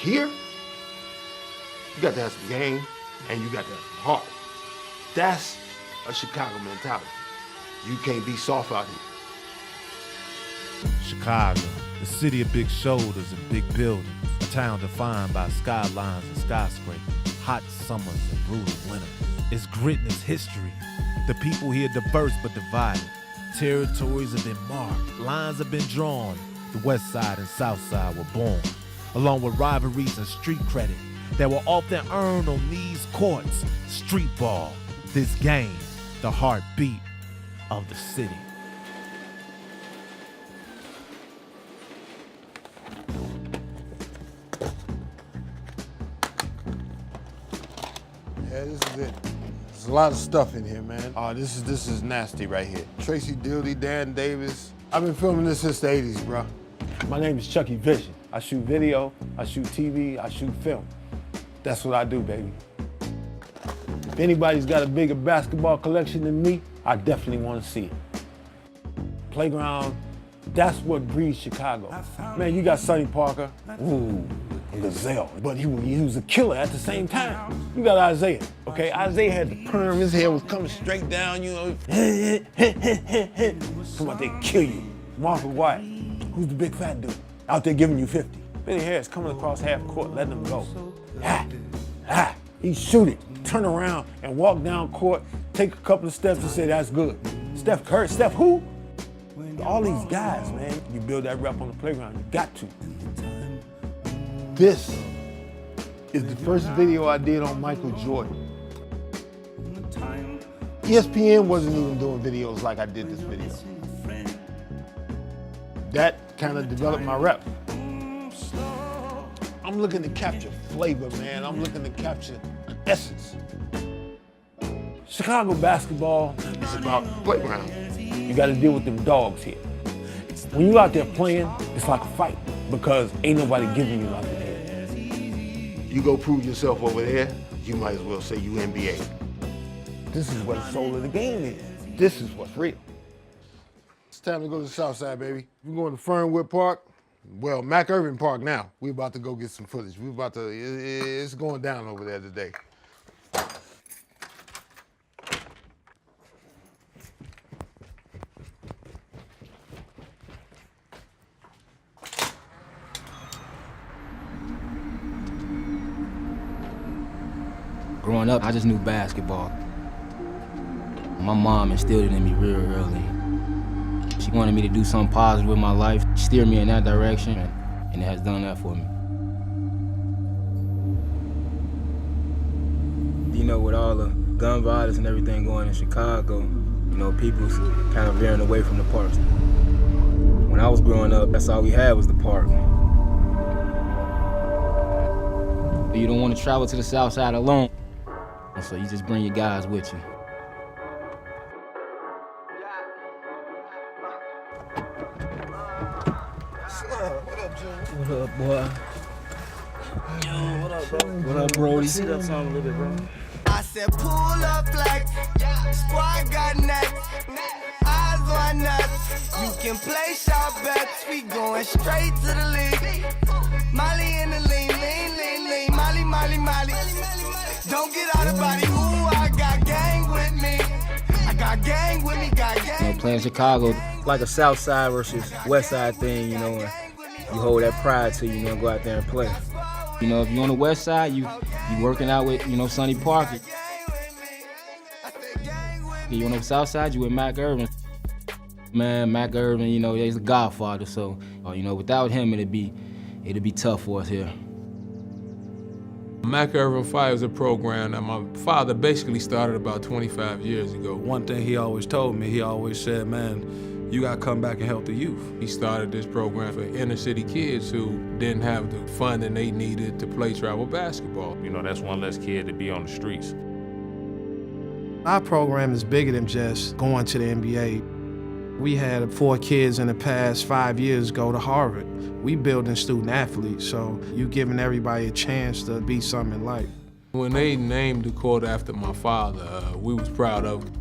Here, you got to have some game and you got to have some heart. That's a Chicago mentality. You can't be soft out here. Chicago, the city of big shoulders and big buildings, a town defined by skylines and skyscrapers, hot summers and brutal winters. Its grit and its history. The people here diverse but divided. Territories have been marked, lines have been drawn. The West Side and South Side were born, along with rivalries and street credit that were often earned on these courts. Street ball, this game, the heartbeat of the city. Yeah, this is it. There's a lot of stuff in here, man. Oh, this is nasty right here. Tracy Dildy, Dan Davis. I've been filming this since the 80s, bro. My name is Chucky Vision. I shoot video, I shoot TV, I shoot film. That's what I do, baby. If anybody's got a bigger basketball collection than me, I definitely want to see it. Playground, that's what breeds Chicago. Man, you got Sonny Parker, ooh, Gazelle, but he was a killer at the same time. You got Isaiah, okay? Isaiah had the perm, his hair was coming straight down, you know. Come out there and kill you. Martha White, who's the big fat dude? Out there giving you 50. Billy Harris coming across half court, letting him go. He'd shoot it, turn around and walk down court, take a couple of steps and say, that's good. Steph Curry, Steph who? All these guys, man, you build that rep on the playground, you got to. This is the first video I did on Michael Jordan. ESPN wasn't even doing videos like I did this video. That kind of developed my rep. I'm looking to capture flavor, man. I'm looking to capture an essence. Chicago basketball is about playground. You gotta deal with them dogs here. When you out there playing, it's like a fight because ain't nobody giving you nothing here. You go prove yourself over there, you might as well say you NBA. This is what the soul of the game is. This is what's real. It's time to go to the South Side, baby. We're going to Fernwood Park. Well, Mac Irvin Park now. We're about to go get some footage. It's going down over there today. Growing up, I just knew basketball. My mom instilled it in me real early. She wanted me to do something positive with my life, steer me in that direction, and it has done that for me. You know, with all the gun violence and everything going in Chicago, you know, people's kind of veering away from the parks. When I was growing up, that's all we had was the park. You don't want to travel to the South Side alone, so you just bring your guys with you. What up, boy? Yo, what up, bro? What up, Brody? Sit up some a little bit, bro. I said pull up like squad got nuts, eyes on nuts. You can play shot bets, we going straight to the league. Molly in the lean, Molly, Molly, Molly. Don't get out of body, ooh, I got gang with me. I got gang with me, got gang. You know, playing Chicago, like a South Side versus West Side thing, you know, you hold that pride to, you know, go out there and play. You know, if you're on the West Side, you working out with, you know, Sonny Parker. If you're on the South Side, you with Mac Irvin. Man, Mac Irvin, you know, he's the godfather, so, you know, without him, it'd be tough for us here. Mac Irvin Fire is a program that my father basically started about 25 years ago. One thing he always told me, he always said, man, you gotta come back and help the youth. He started this program for inner city kids who didn't have the funding they needed to play travel basketball. You know, that's one less kid to be on the streets. Our program is bigger than just going to the NBA. We had 4 kids in the past 5 years go to Harvard. We building student athletes, so you giving everybody a chance to be something in life. When they named the court after my father, we was proud of it.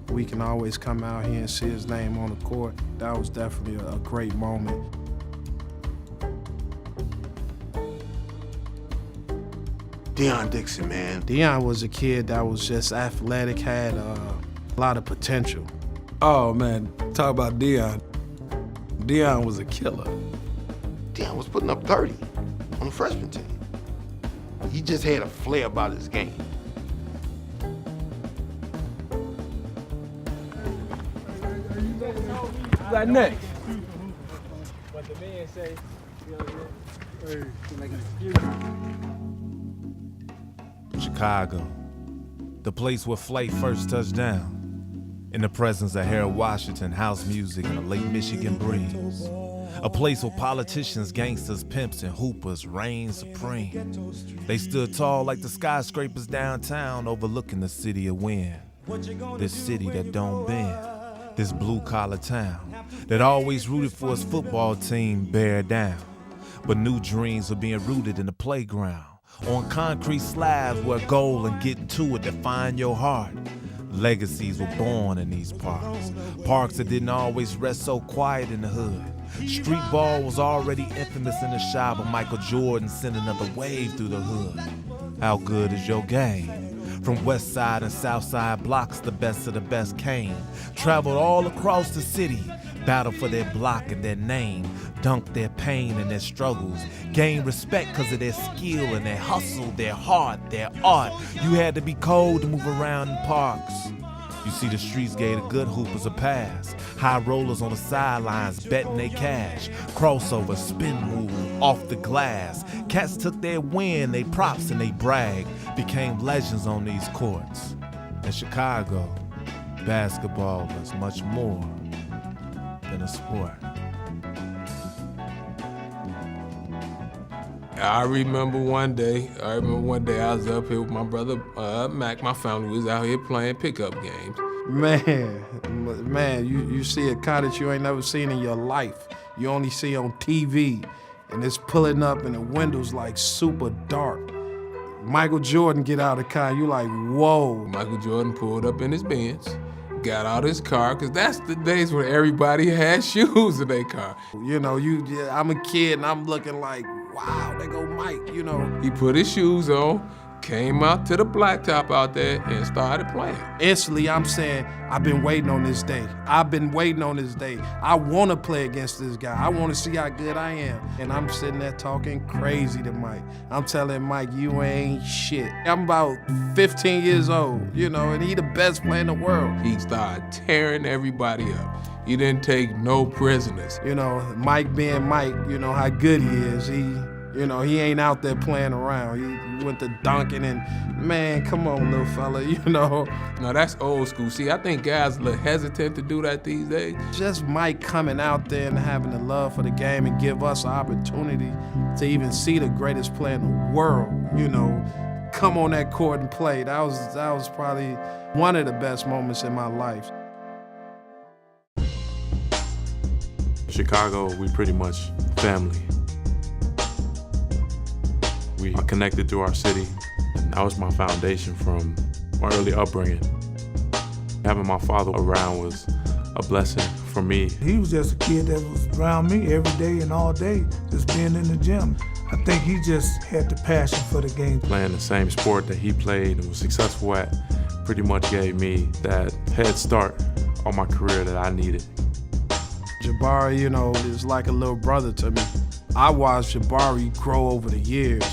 We can always come out here and see his name on the court. That was definitely a great moment. Deion Dixon, man. Deion was a kid that was just athletic, had a lot of potential. Oh man, talk about Deion. Deion was a killer. Deion was putting up 30 on the freshman team. He just had a flair about his game. That next. What the man say, Chicago, the place where Flight first touched down. In the presence of Harold Washington, house music, and a late Michigan breeze. A place where politicians, gangsters, pimps, and hoopers reign supreme. They stood tall like the skyscrapers downtown, overlooking the city of wind. This city that don't bend. This blue-collar town that always rooted for its football team bear down. But new dreams are being rooted in the playground, on concrete slabs where goal and getting to it define your heart. Legacies were born in these parks, parks that didn't always rest so quiet in the hood. Street ball was already infamous in the shop, but Michael Jordan sent another wave through the hood. How good is your game? From west side and south side blocks, the best of the best came. Traveled all across the city, battled for their block and their name, dunked their pain and their struggles, gained respect because of their skill and their hustle, their heart, their art. You had to be cold to move around in parks. You see, the streets gave the good hoopers a pass. High rollers on the sidelines betting they cash. Crossover, spin move, off the glass. Cats took their win, they props and they brag. Became legends on these courts. In Chicago, basketball was much more than a sport. I remember one day I was up here with my brother Mac. My family was out here playing pickup games. Man, you see a car that you ain't never seen in your life. You only see on TV, and it's pulling up and the windows like super dark. Michael Jordan get out of the car, you like, whoa. Michael Jordan pulled up in his Benz, got out his car, because that's the days when everybody had shoes in their car. You know, I'm a kid and I'm looking like, wow, there go Mike, you know. He put his shoes on, came out to the blacktop out there and started playing. Instantly, I'm saying, I've been waiting on this day. I've been waiting on this day. I want to play against this guy. I want to see how good I am. And I'm sitting there talking crazy to Mike. I'm telling Mike, you ain't shit. I'm about 15 years old, you know, and he the best player in the world. He started tearing everybody up. He didn't take no prisoners. You know, Mike being Mike, you know how good he is. He ain't out there playing around. He went to dunking and, man, come on, little fella, you know. No, that's old school. See, I think guys a little hesitant to do that these days. Just Mike coming out there and having the love for the game and give us an opportunity to even see the greatest player in the world, you know, come on that court and play. That was probably one of the best moments in my life. Chicago, we pretty much family. We are connected to our city, and that was my foundation from my early upbringing. Having my father around was a blessing for me. He was just a kid that was around me every day and all day, just being in the gym. I think he just had the passion for the game. Playing the same sport that he played and was successful at pretty much gave me that head start on my career that I needed. Jabari, you know, is like a little brother to me. I watched Jabari grow over the years.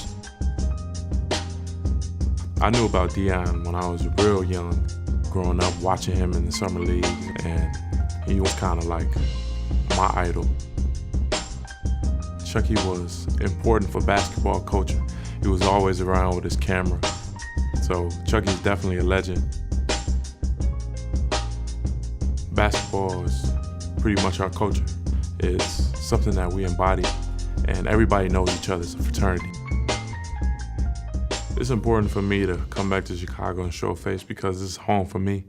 I knew about Deion when I was real young, growing up watching him in the summer league, and he was kind of like my idol. Chucky was important for basketball culture. He was always around with his camera. So Chucky's definitely a legend. Basketball is pretty much our culture. It's something that we embody, and everybody knows each other as a fraternity. It's important for me to come back to Chicago and show face because it's home for me.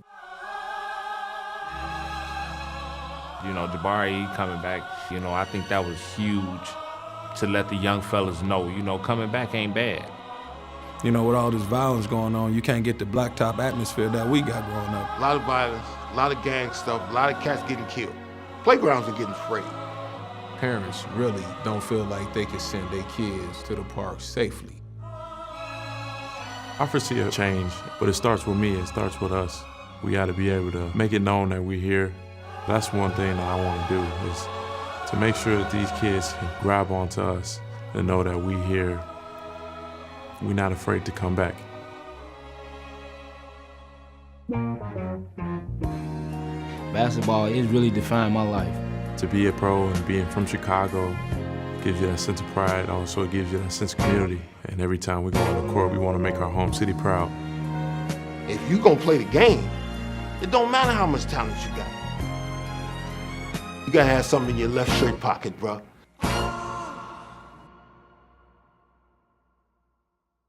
You know, Jabari coming back, you know, I think that was huge to let the young fellas know, you know, coming back ain't bad. You know, with all this violence going on, you can't get the blacktop atmosphere that we got growing up. A lot of violence, a lot of gang stuff, a lot of cats getting killed. Playgrounds are getting frayed. Parents really don't feel like they can send their kids to the park safely. I foresee a change, but it starts with me, it starts with us. We gotta be able to make it known that we're here. That's one thing that I wanna do, is to make sure that these kids can grab onto us and know that we here. We're not afraid to come back. Basketball is really defined my life. To be a pro and being from Chicago gives you that sense of pride. Also, it gives you that sense of community. And every time we go on the court, we want to make our home city proud. If you gonna play the game, it don't matter how much talent you got. You gotta have something in your left shirt pocket, bro.